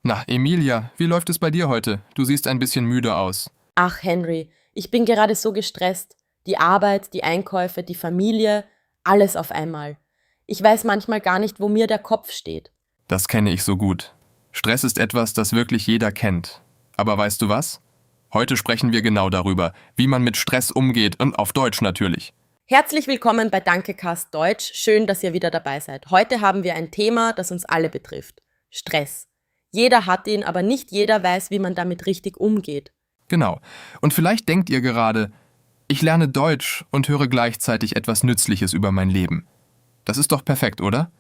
Na, Emilia, wie läuft es bei dir heute? Du siehst ein bisschen müde aus. Ach, Henry, ich bin gerade so gestresst. Die Arbeit, die Einkäufe, die Familie, alles auf einmal. Ich weiß manchmal gar nicht, wo mir der Kopf steht. Das kenne ich so gut. Stress ist etwas, das wirklich jeder kennt. Aber weißt du was? Heute sprechen wir genau darüber, wie man mit Stress umgeht und auf Deutsch natürlich. Herzlich willkommen bei Dankecast Deutsch. Schön, dass ihr wieder dabei seid. Heute haben wir ein Thema, das uns alle betrifft. Stress. Jeder hat ihn, aber nicht jeder weiß, wie man damit richtig umgeht. Genau. Und vielleicht denkt ihr gerade, ich lerne Deutsch und höre gleichzeitig etwas Nützliches über mein Leben. Das ist doch perfekt, oder?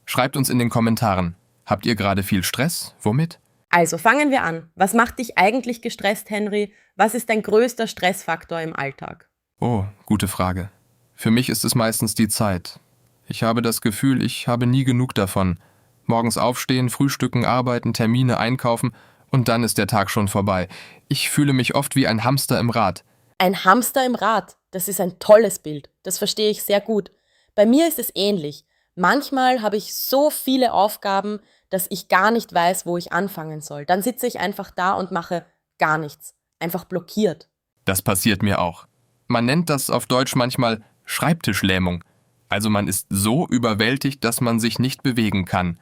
Schreibt uns in den Kommentaren. Habt ihr gerade viel Stress? Womit? Also fangen wir an. Was macht dich eigentlich gestresst, Henry? Was ist dein größter Stressfaktor im Alltag? Oh, gute Frage. Für mich ist es meistens die Zeit. Ich habe das Gefühl, ich habe nie genug davon. Morgens aufstehen, frühstücken, arbeiten, Termine, einkaufen und dann ist der Tag schon vorbei. Ich fühle mich oft wie ein Hamster im Rad. Ein Hamster im Rad, das ist ein tolles Bild. Das verstehe ich sehr gut. Bei mir ist es ähnlich. Manchmal habe ich so viele Aufgaben, dass ich gar nicht weiß, wo ich anfangen soll. Dann sitze ich einfach da und mache gar nichts. Einfach blockiert. Das passiert mir auch. Man nennt das auf Deutsch manchmal Schreibtischlähmung. Also man ist so überwältigt, dass man sich nicht bewegen kann.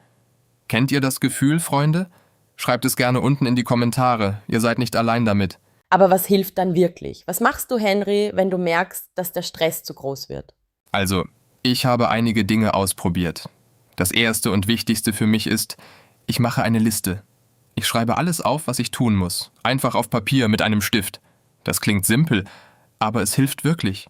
Kennt ihr das Gefühl, Freunde? Schreibt es gerne unten in die Kommentare. Ihr seid nicht allein damit. Aber was hilft dann wirklich? Was machst du, Henry, wenn du merkst, dass der Stress zu groß wird? Also, ich habe einige Dinge ausprobiert. Das erste und wichtigste für mich ist, ich mache eine Liste. Ich schreibe alles auf, was ich tun muss. Einfach auf Papier mit einem Stift. Das klingt simpel, aber es hilft wirklich.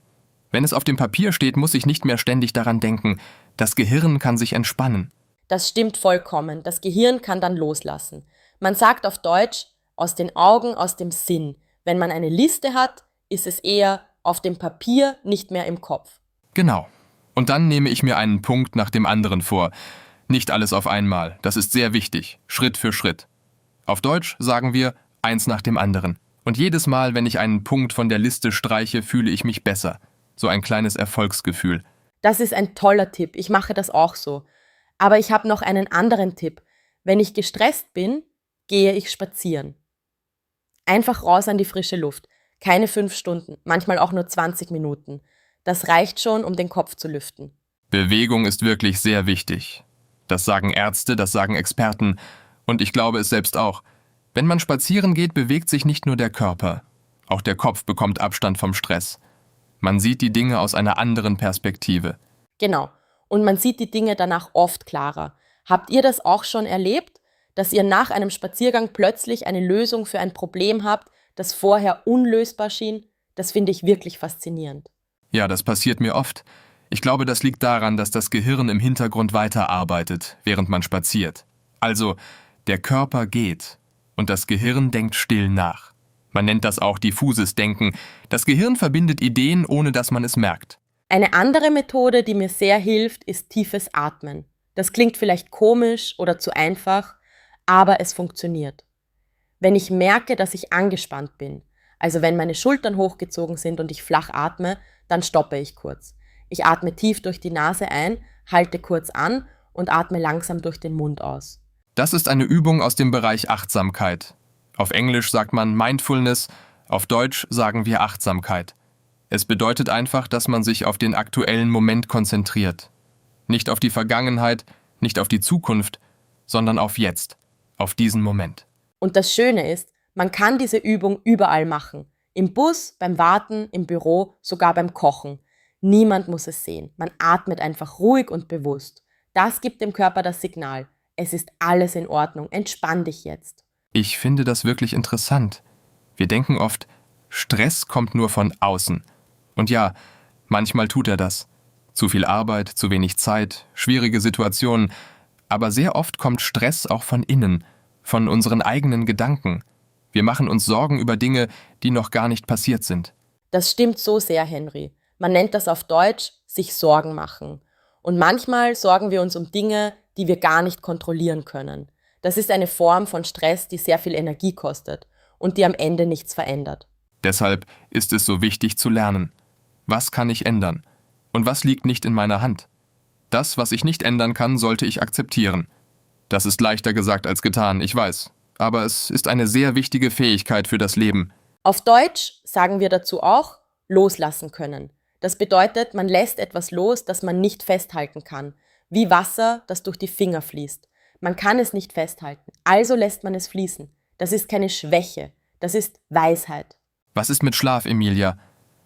Wenn es auf dem Papier steht, muss ich nicht mehr ständig daran denken. Das Gehirn kann sich entspannen. Das stimmt vollkommen. Das Gehirn kann dann loslassen. Man sagt auf Deutsch, aus den Augen, aus dem Sinn. Wenn man eine Liste hat, ist es eher auf dem Papier, nicht mehr im Kopf. Genau. Und dann nehme ich mir einen Punkt nach dem anderen vor. Nicht alles auf einmal. Das ist sehr wichtig. Schritt für Schritt. Auf Deutsch sagen wir eins nach dem anderen. Und jedes Mal, wenn ich einen Punkt von der Liste streiche, fühle ich mich besser. So ein kleines Erfolgsgefühl. Das ist ein toller Tipp. Ich mache das auch so. Aber ich habe noch einen anderen Tipp. Wenn ich gestresst bin, gehe ich spazieren. Einfach raus an die frische Luft. Keine 5 Stunden, manchmal auch nur 20 Minuten. Das reicht schon, um den Kopf zu lüften. Bewegung ist wirklich sehr wichtig. Das sagen Ärzte, das sagen Experten. Und ich glaube es selbst auch. Wenn man spazieren geht, bewegt sich nicht nur der Körper. Auch der Kopf bekommt Abstand vom Stress. Man sieht die Dinge aus einer anderen Perspektive. Genau. Und man sieht die Dinge danach oft klarer. Habt ihr das auch schon erlebt, dass ihr nach einem Spaziergang plötzlich eine Lösung für ein Problem habt, das vorher unlösbar schien? Das finde ich wirklich faszinierend. Ja, das passiert mir oft. Ich glaube, das liegt daran, dass das Gehirn im Hintergrund weiterarbeitet, während man spaziert. Also, der Körper geht und das Gehirn denkt still nach. Man nennt das auch diffuses Denken. Das Gehirn verbindet Ideen, ohne dass man es merkt. Eine andere Methode, die mir sehr hilft, ist tiefes Atmen. Das klingt vielleicht komisch oder zu einfach, aber es funktioniert. Wenn ich merke, dass ich angespannt bin, also wenn meine Schultern hochgezogen sind und ich flach atme, dann stoppe ich kurz. Ich atme tief durch die Nase ein, halte kurz an und atme langsam durch den Mund aus. Das ist eine Übung aus dem Bereich Achtsamkeit. Auf Englisch sagt man Mindfulness, auf Deutsch sagen wir Achtsamkeit. Es bedeutet einfach, dass man sich auf den aktuellen Moment konzentriert. Nicht auf die Vergangenheit, nicht auf die Zukunft, sondern auf jetzt, auf diesen Moment. Und das Schöne ist, man kann diese Übung überall machen. Im Bus, beim Warten, im Büro, sogar beim Kochen. Niemand muss es sehen. Man atmet einfach ruhig und bewusst. Das gibt dem Körper das Signal. Es ist alles in Ordnung. Entspann dich jetzt. Ich finde das wirklich interessant. Wir denken oft, Stress kommt nur von außen. Und ja, manchmal tut er das. Zu viel Arbeit, zu wenig Zeit, schwierige Situationen. Aber sehr oft kommt Stress auch von innen, von unseren eigenen Gedanken. Wir machen uns Sorgen über Dinge, die noch gar nicht passiert sind. Das stimmt so sehr, Henry. Man nennt das auf Deutsch sich Sorgen machen. Und manchmal sorgen wir uns um Dinge, die wir gar nicht kontrollieren können. Das ist eine Form von Stress, die sehr viel Energie kostet und die am Ende nichts verändert. Deshalb ist es so wichtig zu lernen. Was kann ich ändern? Und was liegt nicht in meiner Hand? Das, was ich nicht ändern kann, sollte ich akzeptieren. Das ist leichter gesagt als getan, ich weiß. aber es ist eine sehr wichtige Fähigkeit für das Leben. Auf Deutsch sagen wir dazu auch loslassen können. Das bedeutet, man lässt etwas los, das man nicht festhalten kann, wie Wasser, das durch die Finger fließt. Man kann es nicht festhalten, also lässt man es fließen. Das ist keine Schwäche, das ist Weisheit. Was ist mit Schlaf, Emilia?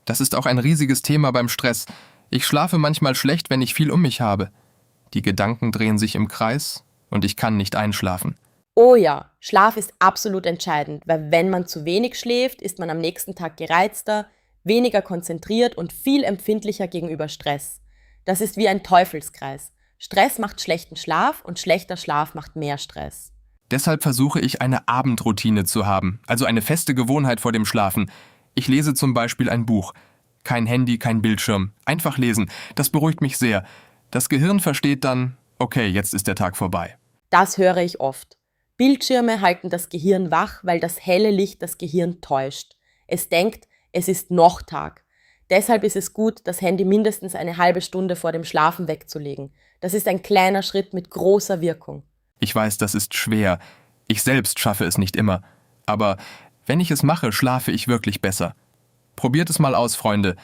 Das ist auch ein riesiges Thema beim Stress. Ich schlafe manchmal schlecht, wenn ich viel um mich habe. Die Gedanken drehen sich im Kreis und ich kann nicht einschlafen. Oh ja, Schlaf ist absolut entscheidend, weil wenn man zu wenig schläft, ist man am nächsten Tag gereizter, weniger konzentriert und viel empfindlicher gegenüber Stress. Das ist wie ein Teufelskreis. Stress macht schlechten Schlaf und schlechter Schlaf macht mehr Stress. Deshalb versuche ich, eine Abendroutine zu haben, also eine feste Gewohnheit vor dem Schlafen. Ich lese zum Beispiel ein Buch. Kein Handy, kein Bildschirm. Einfach lesen. Das beruhigt mich sehr. Das Gehirn versteht dann, okay, jetzt ist der Tag vorbei. Das höre ich oft. Bildschirme halten das Gehirn wach, weil das helle Licht das Gehirn täuscht. Es denkt, es ist noch Tag. Deshalb ist es gut, das Handy mindestens eine halbe Stunde vor dem Schlafen wegzulegen. Das ist ein kleiner Schritt mit großer Wirkung. Ich weiß, das ist schwer. Ich selbst schaffe es nicht immer. Aber wenn ich es mache, schlafe ich wirklich besser. Probiert es mal aus, Freunde.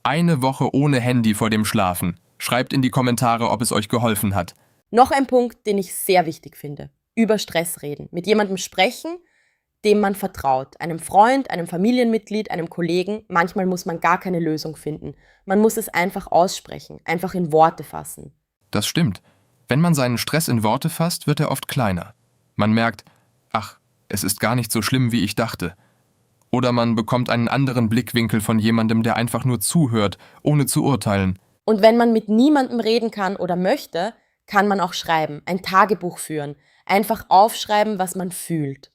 Eine Woche ohne Handy vor dem Schlafen. Schreibt in die Kommentare, ob es euch geholfen hat. Noch ein Punkt, den ich sehr wichtig finde. Über Stress reden. Mit jemandem sprechen, dem man vertraut. Einem Freund, einem Familienmitglied, einem Kollegen. Manchmal muss man gar keine Lösung finden. Man muss es einfach aussprechen, einfach in Worte fassen. Das stimmt. Wenn man seinen Stress in Worte fasst, wird er oft kleiner. Man merkt, ach, es ist gar nicht so schlimm, wie ich dachte. Oder man bekommt einen anderen Blickwinkel von jemandem, der einfach nur zuhört, ohne zu urteilen. Und wenn man mit niemandem reden kann oder möchte, kann man auch schreiben, ein Tagebuch führen, einfach aufschreiben, was man fühlt.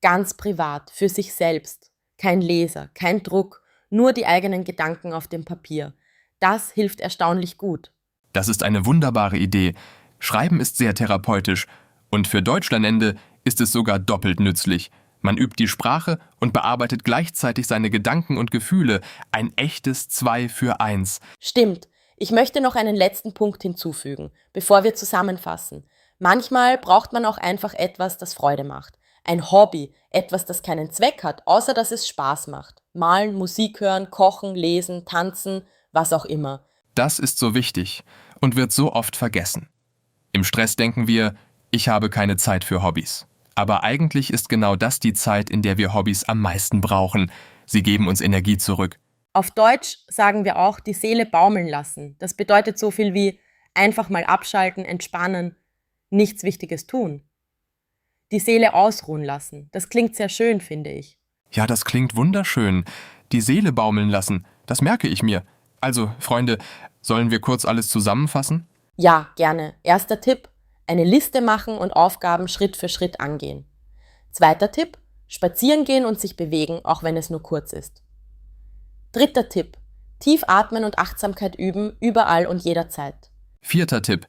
Ganz privat, für sich selbst. Kein Leser, kein Druck, nur die eigenen Gedanken auf dem Papier. Das hilft erstaunlich gut. Das ist eine wunderbare Idee. Schreiben ist sehr therapeutisch. Und für Deutschlernende ist es sogar doppelt nützlich. Man übt die Sprache und bearbeitet gleichzeitig seine Gedanken und Gefühle. Ein echtes 2 für 1. Stimmt. Ich möchte noch einen letzten Punkt hinzufügen, bevor wir zusammenfassen. Manchmal braucht man auch einfach etwas, das Freude macht. Ein Hobby, etwas, das keinen Zweck hat, außer dass es Spaß macht. Malen, Musik hören, kochen, lesen, tanzen, was auch immer. Das ist so wichtig und wird so oft vergessen. Im Stress denken wir, ich habe keine Zeit für Hobbys. Aber eigentlich ist genau das die Zeit, in der wir Hobbys am meisten brauchen. Sie geben uns Energie zurück. Auf Deutsch sagen wir auch die Seele baumeln lassen. Das bedeutet so viel wie einfach mal abschalten, entspannen, nichts Wichtiges tun. Die Seele ausruhen lassen. Das klingt sehr schön, finde ich. Ja, das klingt wunderschön. Die Seele baumeln lassen, das merke ich mir. Also, Freunde, sollen wir kurz alles zusammenfassen? Ja, gerne. Erster Tipp, eine Liste machen und Aufgaben Schritt für Schritt angehen. Zweiter Tipp, spazieren gehen und sich bewegen, auch wenn es nur kurz ist. Dritter Tipp, tief atmen und Achtsamkeit üben, überall und jederzeit. Vierter Tipp,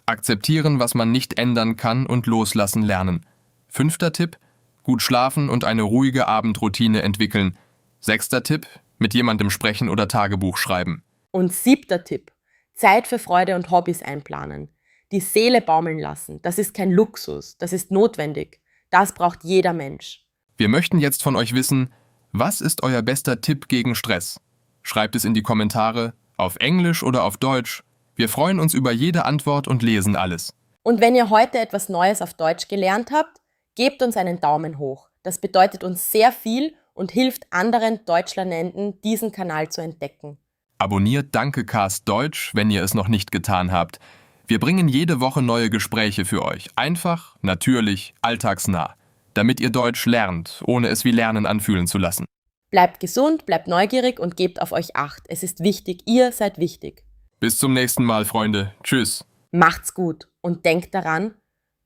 akzeptieren, was man nicht ändern kann und loslassen lernen. Fünfter Tipp, gut schlafen und eine ruhige Abendroutine entwickeln. Sechster Tipp, mit jemandem sprechen oder Tagebuch schreiben. Und siebter Tipp, Zeit für Freude und Hobbys einplanen. Die Seele baumeln lassen, das ist kein Luxus, das ist notwendig. Das braucht jeder Mensch. Wir möchten jetzt von euch wissen, was ist euer bester Tipp gegen Stress? Schreibt es in die Kommentare, auf Englisch oder auf Deutsch. Wir freuen uns über jede Antwort und lesen alles. Und wenn ihr heute etwas Neues auf Deutsch gelernt habt, gebt uns einen Daumen hoch. Das bedeutet uns sehr viel und hilft anderen Deutschlernenden, diesen Kanal zu entdecken. Abonniert Dankecast Deutsch, wenn ihr es noch nicht getan habt. Wir bringen jede Woche neue Gespräche für euch. Einfach, natürlich, alltagsnah. Damit ihr Deutsch lernt, ohne es wie Lernen anfühlen zu lassen. Bleibt gesund, bleibt neugierig und gebt auf euch Acht. Es ist wichtig, ihr seid wichtig. Bis zum nächsten Mal, Freunde. Tschüss. Macht's gut und denkt daran,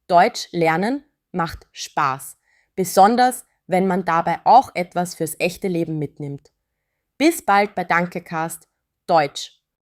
Deutsch lernen macht Spaß. Besonders, wenn man dabei auch etwas fürs echte Leben mitnimmt. Bis bald bei Dankecast Deutsch.